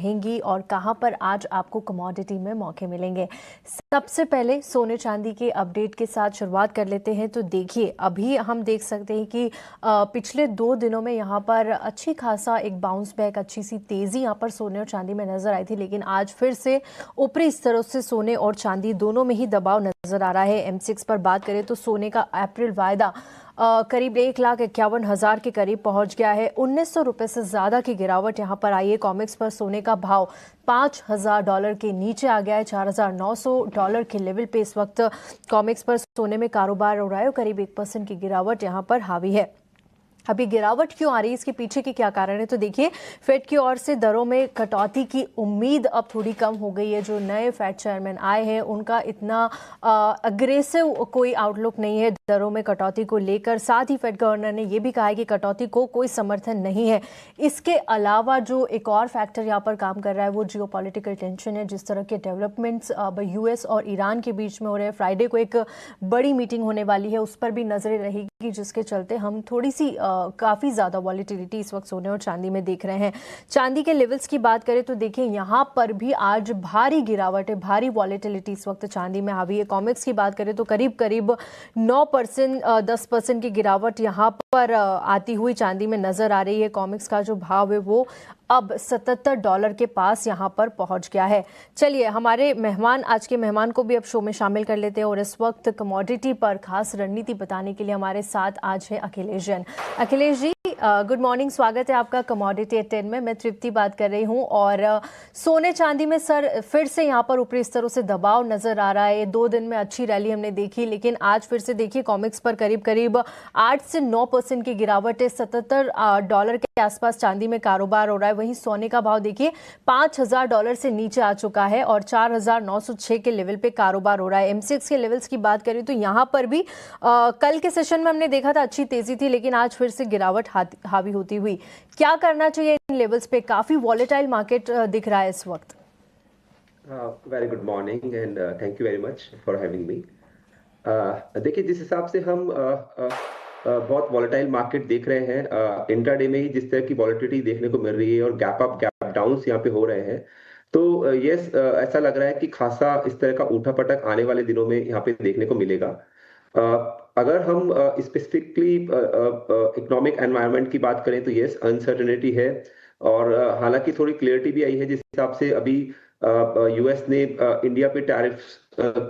रहेंगी और कहां पर आज आपको कमोडिटी में मौके मिलेंगे। सबसे पहले सोने चांदी के अपडेट के साथ शुरुआत कर लेते हैं। तो देखिए, अभी हम देख सकते हैं कि पिछले 2 दिनों में यहां पर अच्छी खासा एक बाउंस बैक, अच्छी सी तेजी यहां पर सोने और चांदी में नजर आई थी, लेकिन आज फिर से ऊपरी स्तरों से सोने और चांदी दोनों में ही दबाव नजर आ रहा है। M6 पर बात करें तो सोने का अप्रैल वायदा करीब 1,51,000 के करीब पहुंच गया है। $1,900 से ज्यादा की गिरावट यहां पर आई है। कॉमेक्स पर सोने का भाव $5,000 के नीचे आ गया है। $4,900 के लेवल पे इस वक्त कॉमेक्स पर सोने में कारोबार हो रहा है और करीब 1% की गिरावट यहां पर हावी है। अभी गिरावट क्यों आ रही है, इसके पीछे के क्या कारण है? तो देखिए, फेड की ओर से दरों में कटौती की उम्मीद अब थोड़ी कम हो गई है। जो नए फेड चेयरमैन आए हैं उनका इतना अग्रेसिव कोई आउटलुक नहीं है दरों में कटौती को लेकर। साथ ही फेड गवर्नर ने यह भी कहा है कि कटौती को कोई समर्थन नहीं है। इसके अलावा जो एक और फैक्टर यहाँ पर काम कर रहा है वो जियोपॉलिटिकल टेंशन है। जिस तरह के डेवलपमेंट्स अब यूएस और ईरान के बीच में हो रहे हैं, फ्राइडे को एक बड़ी मीटिंग होने वाली है, उस पर भी नजरें रहेगी, जिसके चलते हम थोड़ी सी काफी ज्यादा वॉलेटिलिटी इस वक्त सोने और चांदी में देख रहे हैं। चांदी के लेवल्स की बात करें तो देखिए, यहां पर भी आज भारी गिरावट है, भारी वॉलेटिलिटी इस वक्त चांदी में हावी है। कॉमेक्स की बात करें तो करीब करीब 9%, 10% की गिरावट यहां पर आती हुई चांदी में नजर आ रही है। कॉमेक्स का जो भाव है वो अब $77 के पास यहां पर पहुंच गया है। चलिए, हमारे मेहमान, आज के मेहमान को भी अब शो में शामिल कर लेते हैं और इस वक्त कमोडिटी पर खास रणनीति बताने के लिए हमारे साथ आज है अखिलेश जैन। अखिलेश जी, गुड मॉर्निंग, स्वागत है आपका कमोडिटी एट 10 में। मैं तृप्ति बात कर रही हूं और सोने चांदी में सर फिर से यहां पर ऊपरी स्तरों से दबाव नजर आ रहा है। 2 दिन में अच्छी रैली हमने देखी, लेकिन आज फिर से देखिए कॉमेक्स पर करीब करीब 8 से 9% की गिरावट है। $77 के आसपास चांदी में कारोबार हो रहा है। वहीं सोने का भाव देखिए $5,000 से नीचे आ चुका है और 4,906 के लेवल पे कारोबार हो रहा है। M6 के लेवल्स की बात करें तो यहां पर भी कल के सेशन में हमने देखा था अच्छी तेजी थी, लेकिन आज फिर से गिरावट हावी होती हुई। क्या करना चाहिए इन लेवल्स पे? काफी वॉलेटाइल मार्केट दिख रहा है इस वक्त। Very good morning and thank you very much for having me. देखिए, जिस हिसाब से हम बहुत वॉलेटाइल मार्केट देख रहे हैं, इंट्राडे में ही जिस तरह की वॉलेटिलिटी देखने को मिल रही है और गैप अप गैप डाउन्स यहाँ पे हो रहे हैं, तो यस, ऐसा लग रहा है कि खासा इस तरह का उठा पटक आने वाले दिनों में यहाँ पे देखने को मिलेगा। अगर हम स्पेसिफिकली इकोनॉमिक एनवायरनमेंट की बात करें तो यस, अनसर्टेनिटी है और हालांकि थोड़ी क्लियरिटी भी आई है। जिस हिसाब से अभी यूएस ने इंडिया पे टैरिफ्स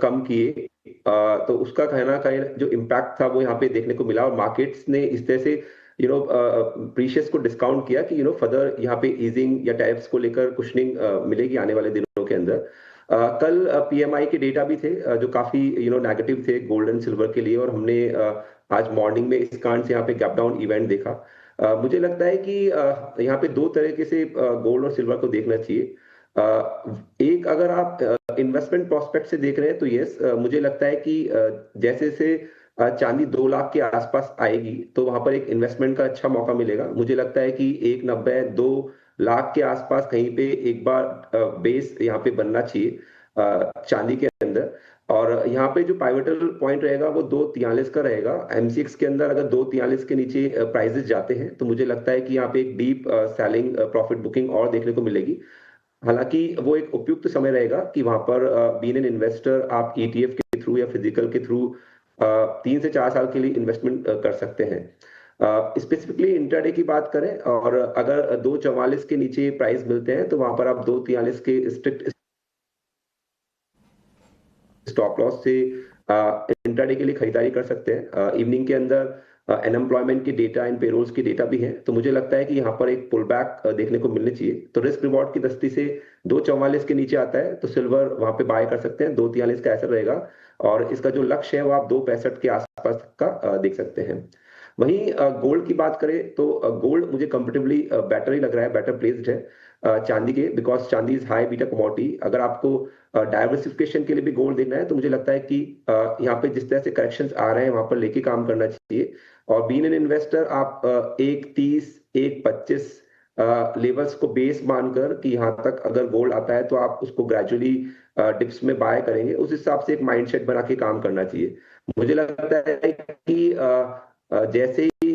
कम किए, तो उसका कहना का जो इम्पैक्ट था वो यहाँ पे देखने को मिला और मार्केट्स ने इस तरह से प्रीशियस को डिस्काउंट किया कि फर्दर यहाँ पे ईजिंग या टैरिफ्स को लेकर कुशनिंग मिलेगी आने वाले दिनों के अंदर। कल पीएमआई के डेटा भी थे जो काफी नेगेटिव थे गोल्ड एंड सिल्वर के लिए, और हमने आज मॉर्निंग में इस कारण से यहाँ पे गैप डाउन इवेंट देखा। मुझे लगता है कि यहाँ पे 2 तरीके से गोल्ड और सिल्वर को देखना चाहिए। एक, अगर आप इन्वेस्टमेंट प्रोस्पेक्ट से देख रहे हैं तो यस, मुझे लगता है कि जैसे से चांदी 2 लाख के आसपास आएगी तो वहां पर एक इन्वेस्टमेंट का अच्छा मौका मिलेगा। मुझे लगता है कि 1,90 2 लाख के आसपास कहीं पे एक बार बेस यहाँ पे बनना चाहिए चांदी के अंदर। और यहाँ पे जो पाइवटल पॉइंट रहेगा वो 243 का रहेगा। M6 के अंदर अगर 243 के नीचे प्राइसेस जाते हैं तो मुझे लगता है कि यहाँ पे एक डीप सेलिंग प्रॉफिट बुकिंग और देखने को मिलेगी। हालांकि वो एक उपयुक्त समय रहेगा कि वहां पर बीइंग एन इन्वेस्टर आप ETF के थ्रू या फिजिकल के थ्रू 3 से 4 साल के लिए इन्वेस्टमेंट कर सकते हैं। स्पेसिफिकली इंट्राडे की बात करें और अगर 244 के नीचे प्राइस मिलते हैं तो वहां पर आप 243 के स्ट्रिक्ट स्टॉप लॉस से इंट्राडे के लिए खरीदारी कर सकते हैं। इवनिंग के अंदर अनएम्प्लॉयमेंट की डेटा एंड पेरोल्स की डेटा भी है, तो मुझे लगता है कि यहाँ पर एक पुल बैक देखने को मिलनी चाहिए। तो रिस्क रिवॉर्ड की दृष्टि से 244 के नीचे आता है तो सिल्वर वहां पे बाय कर सकते हैं, 243 का ऐसा रहेगा और इसका जो लक्ष्य है वो आप 265 के आसपास का देख सकते हैं। वहीं गोल्ड की बात करें तो गोल्ड मुझे कंफर्टेबली बेटर ही लग रहा है, बेटर प्लेस्ड है चांदी के, बिकॉज चांदी इज हाई बीटा कमोडिटी। अगर आपको डाइवर्सिफिकेशन के लिए भी गोल्ड देखना है तो मुझे लगता है कि यहाँ पे जिस तरह से करेक्शंस आ रहे हैं वहां पर लेके काम करना चाहिए। और बीइंग एन इन्वेस्टर आप 1.30 1.25 लेवल्स को बेस मानकर कि यहाँ तक अगर गोल्ड आता है तो आप उसको ग्रेजुअली डिप्स में बाय करेंगे, उस हिसाब से एक माइंडसेट बना के काम करना चाहिए। मुझे लगता है कि जैसे ही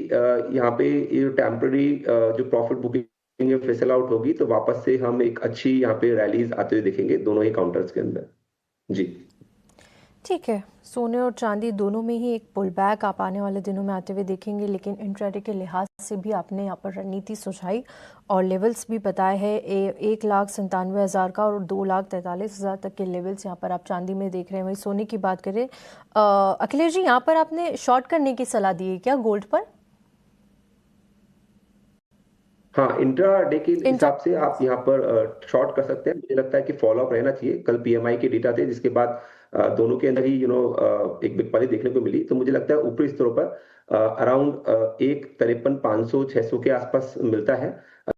यहाँ पे टेम्पररी जो प्रॉफिट बुकिंग फिसल आउट होगी तो वापस से हम एक अच्छी यहाँ पे रैलीज आते हुए देखेंगे दोनों ही काउंटर्स के अंदर। जी ठीक है, सोने और चांदी दोनों में ही एक पुल बैक आप आने वाले दिनों में आते हुए देखेंगे, लेकिन इंट्राडे के लिहाज से भी आपने यहाँ पर रणनीति सुझाई और लेवल्स भी बताए हैं। 1,97,000 का और 2,43,000 तक के लेवल्स यहाँ पर आप चांदी में देख रहे हैं। वही सोने की बात करें, अखिलेश जी, यहाँ पर आपने शॉर्ट करने की सलाह दी है क्या गोल्ड पर? हाँ, इंट्रा डे के हिसाब से आप यहाँ पर शॉर्ट कर सकते हैं। मुझे लगता है कि फॉलो अप रहना चाहिए। कल पीएमआई के डेटा थे जिसके बाद दोनों के अंदर ही एक बिकवाली देखने को मिली। तो मुझे लगता है ऊपरी स्तरों पर अराउंड 1,53,500-600 के आसपास मिलता है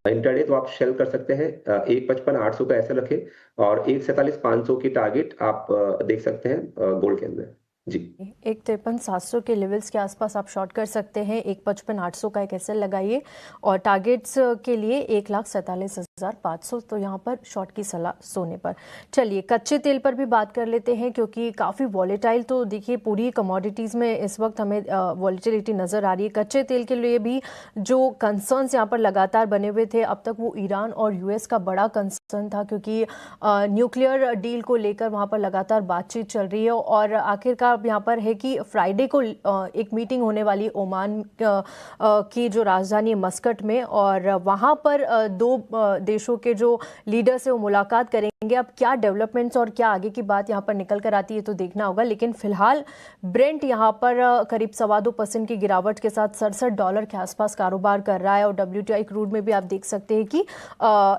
इंट्राडे। तो आप शेल कर सकते हैं 1,55,800 का ऐसा रखें और 1,47,500 की टारगेट आप देख सकते हैं गोल्ड के अंदर। जी 1,53,700 के लेवल्स के आसपास आप शॉर्ट कर सकते हैं। 1,55,800 का एक एसएल लगाइए और टारगेट्स के लिए 1,47,500। तो यहाँ पर शॉर्ट की सलाह सोने पर। चलिए कच्चे तेल पर भी बात कर लेते हैं, क्योंकि काफ़ी वॉलेटाइल, तो देखिए पूरी कमोडिटीज़ में इस वक्त हमें वॉलेटिलिटी नज़र आ रही है। कच्चे तेल के लिए भी जो कंसर्न्स यहाँ पर लगातार बने हुए थे, अब तक वो ईरान और यूएस का बड़ा कंसर्न था, क्योंकि न्यूक्लियर डील को लेकर वहाँ पर लगातार बातचीत चल रही है। और आखिरकार अब यहाँ पर है कि फ्राइडे को एक मीटिंग होने वाली ओमान की जो राजधानी है मस्कट में, और वहाँ पर दो देशों के जो लीडर्स है वो मुलाकात करेंगे। अब क्या डेवलपमेंट्स और क्या आगे की बात यहाँ पर निकल कर आती है तो देखना होगा। लेकिन फिलहाल ब्रेंट यहाँ पर करीब 2.25% की गिरावट के साथ $67 के आसपास कारोबार कर रहा है। और WTI क्रूड में भी आप देख सकते हैं कि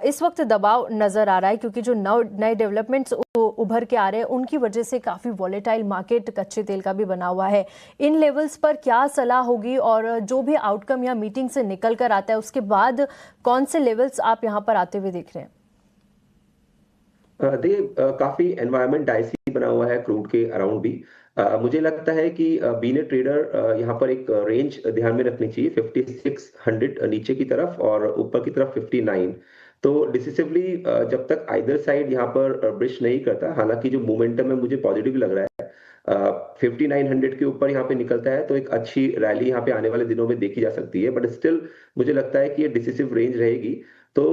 इस वक्त दबाव नजर आ रहा है, क्योंकि जो नए डेवलपमेंट्स उभर के आ रहे हैं उनकी वजह से काफी वॉलेटाइल मार्केट कच्चे तेल का भी बना हुआ है। इन लेवल्स पर क्या सलाह होगी और जो भी आउटकम या मीटिंग से निकल कर आता है उसके बाद कौन से लेवल्स आप यहाँ पर आते हुए देख रहे हैं? देखिए काफी एनवायरनमेंट डाइसी बना हुआ है क्रूड के अराउंड भी। मुझे लगता है कि बीइंग ए ट्रेडर यहाँ पर एक रेंज ध्यान में रखनी चाहिए, 5600 नीचे की तरफ और ऊपर की तरफ 59। तो डिसिसिवली जब तक आइदर साइड यहाँ पर ब्रिश नहीं करता, हालांकि जो मोमेंटम है मुझे पॉजिटिव लग रहा है। 5900 के ऊपर यहाँ पे निकलता है तो एक अच्छी रैली यहाँ पे आने वाले दिनों में देखी जा सकती है, बट स्टिल मुझे लगता है कि ये डिसिसिव रेंज रहेगी। तो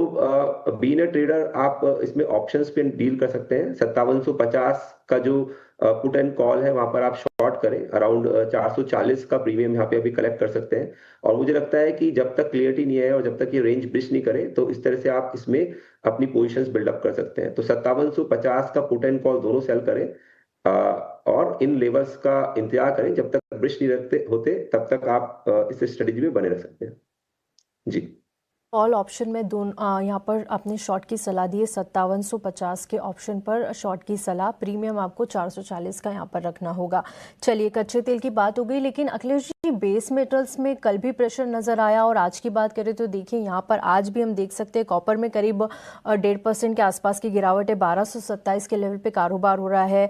बीइंग अ ट्रेडर आप इसमें ऑप्शंस पे डील कर सकते हैं। 5750 का जो पुट एंड कॉल है वहां पर आप शॉर्ट करें, अराउंड 440 का प्रीमियम यहाँ पे अभी कलेक्ट कर सकते हैं। और मुझे लगता है कि जब तक क्लियरिटी नहीं है और जब तक ये रेंज ब्रिज नहीं करे तो इस तरह से आप इसमें अपनी पोजिशंस बिल्डअप कर सकते हैं। तो 5750 का पुट एंड कॉल दोनों सेल करें और इन लेवल्स का इंतजार करें। जब तक ब्रिज नहीं रखते होते तब तक आप इस स्ट्रेटेजी में बने रह सकते हैं। जी कॉल ऑप्शन में यहाँ पर आपने शॉर्ट की सलाह दी है। 5750 के ऑप्शन पर शॉर्ट की सलाह, प्रीमियम आपको 440 का यहाँ पर रखना होगा। चलिए कच्चे तेल की बात हो गई, लेकिन अखिलेश जी बेस मेटल्स में कल भी प्रेशर नजर आया और आज की बात करें तो देखिए यहाँ पर आज भी हम देख सकते हैं कॉपर में करीब 1.5% के आसपास की गिरावट है। 1227 के लेवल पे कारोबार हो रहा है।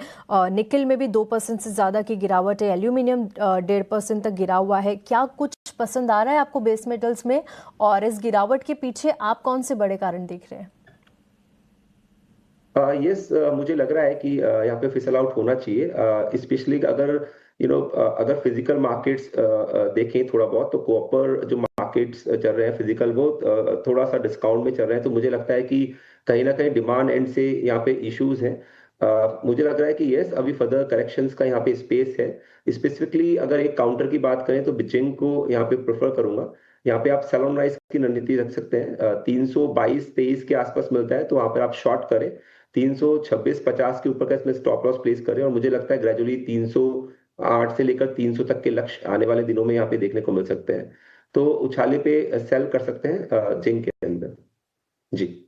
निकल में भी 2% से ज्यादा की गिरावट है। एल्यूमिनियम 1.5% तक गिरा हुआ है। क्या कुछ पसंद आ रहा है आपको बेस मेटल्स में, और इस गिरावट के पीछे आप कौन से बड़े कारण देख रहे हैं? यस, मुझे लग रहा है कि यहाँ पे फिसल आउट होना चाहिए, स्पेशली अगर अगर फिजिकल मार्केट्स देखें थोड़ा बहुत, तो कॉपर जो मार्केट्स चल रहे हैं फिजिकल वो थोड़ा सा डिस्काउंट में चल रहे हैं। तो मुझे लगता है कि कहीं ना कहीं डिमांड एंड से यहाँ पे इश्यूज हैं। मुझे लग रहा है कि यस, अभी फर्दर करेक्शंस का यहाँ पे स्पेस है। स्पेसिफिकली अगर एक काउंटर की बात करें तो जिंक को यहाँ पे प्रेफर करूंगा। यहाँ पे आप सेल ऑन राइज की रणनीति रख सकते हैं। 322-23 के आसपास मिलता है तो वहां पर आप शॉर्ट करें। 326-50 के ऊपर का इसमें स्टॉप लॉस प्लेस करें और मुझे लगता है ग्रेजुअली 308 से लेकर 300 तक के लक्ष्य आने वाले दिनों में यहाँ पे देखने को मिल सकते हैं। तो उछाले पे सेल कर सकते हैं जिंक के अंदर। जी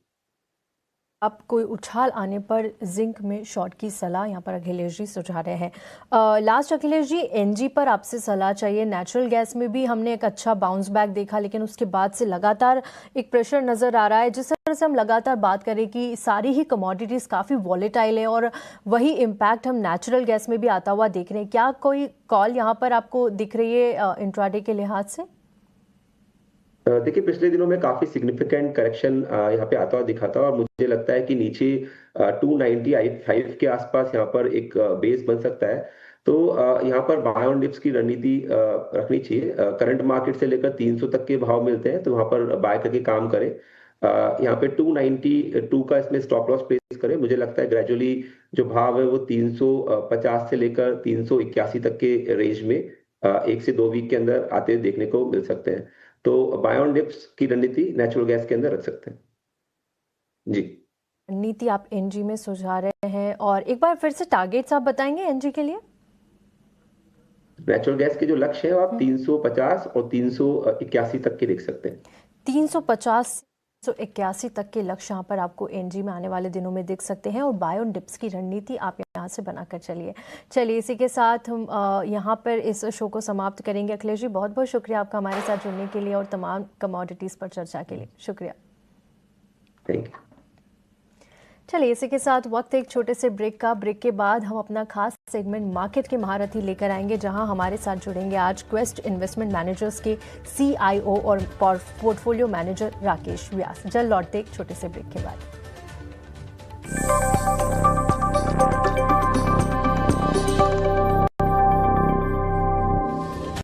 अब कोई उछाल आने पर जिंक में शॉर्ट की सलाह यहाँ पर अखिलेश जी सुझा रहे हैं। लास्ट अखिलेश जी, एनजी पर आपसे सलाह चाहिए। नेचुरल गैस में भी हमने एक अच्छा बाउंस बैक देखा, लेकिन उसके बाद से लगातार एक प्रेशर नजर आ रहा है। जिस तरह से हम लगातार बात करें कि सारी ही कमोडिटीज काफी वॉलेटाइल है और वही इम्पैक्ट हम नेचुरल गैस में भी आता हुआ देख रहे हैं। क्या कोई कॉल यहाँ पर आपको दिख रही है इंट्राडे के लिहाज से? देखिए पिछले दिनों में काफी सिग्निफिकेंट करेक्शन यहाँ पे आता हुआ दिखा था और मुझे लगता है कि नीचे 295 के आसपास यहाँ पर एक बेस बन सकता है। तो यहाँ पर बाय ऑन डिप्स की रणनीति रखनी चाहिए। करंट मार्केट से लेकर 300 तक के भाव मिलते हैं तो वहां पर बाय करके काम करें। यहाँ पे 292 का इसमें स्टॉप लॉस प्लेस करें। मुझे लगता है ग्रेजुअली जो भाव है वो 350 से लेकर 381 तक के रेंज में 1 से 2 वीक के अंदर आते हुए देखने को मिल सकते हैं। तो बाय ऑन डिप्स की रणनीति नेचुरल गैस के अंदर रख सकते हैं जी। नीति आप एनजी में सुझा रहे हैं, और एक बार फिर से टारगेट्स आप बताएंगे एनजी के लिए? नेचुरल गैस के जो लक्ष्य है वो आप 350 और 381 तक के देख सकते हैं। 350 181 तक के लक्ष्य यहाँ पर आपको एनजी में आने वाले दिनों में दिख सकते हैं, और बाय ऑन डिप्स की रणनीति आप यहाँ से बनाकर चलिए इसी के साथ हम यहाँ पर इस शो को समाप्त करेंगे। अखिलेश जी, बहुत बहुत शुक्रिया आपका हमारे साथ जुड़ने के लिए और तमाम कमोडिटीज़ पर चर्चा के लिए। शुक्रिया। Thank you. चलिए इसी के साथ वक्त एक छोटे से ब्रेक का। ब्रेक के बाद हम अपना खास सेगमेंट मार्केट के महारथी लेकर आएंगे, जहां हमारे साथ जुड़ेंगे आज क्वेस्ट इन्वेस्टमेंट मैनेजर्स के CIO और पोर्टफोलियो मैनेजर राकेश व्यास। जल्द लौटते एक छोटे से ब्रेक के बाद।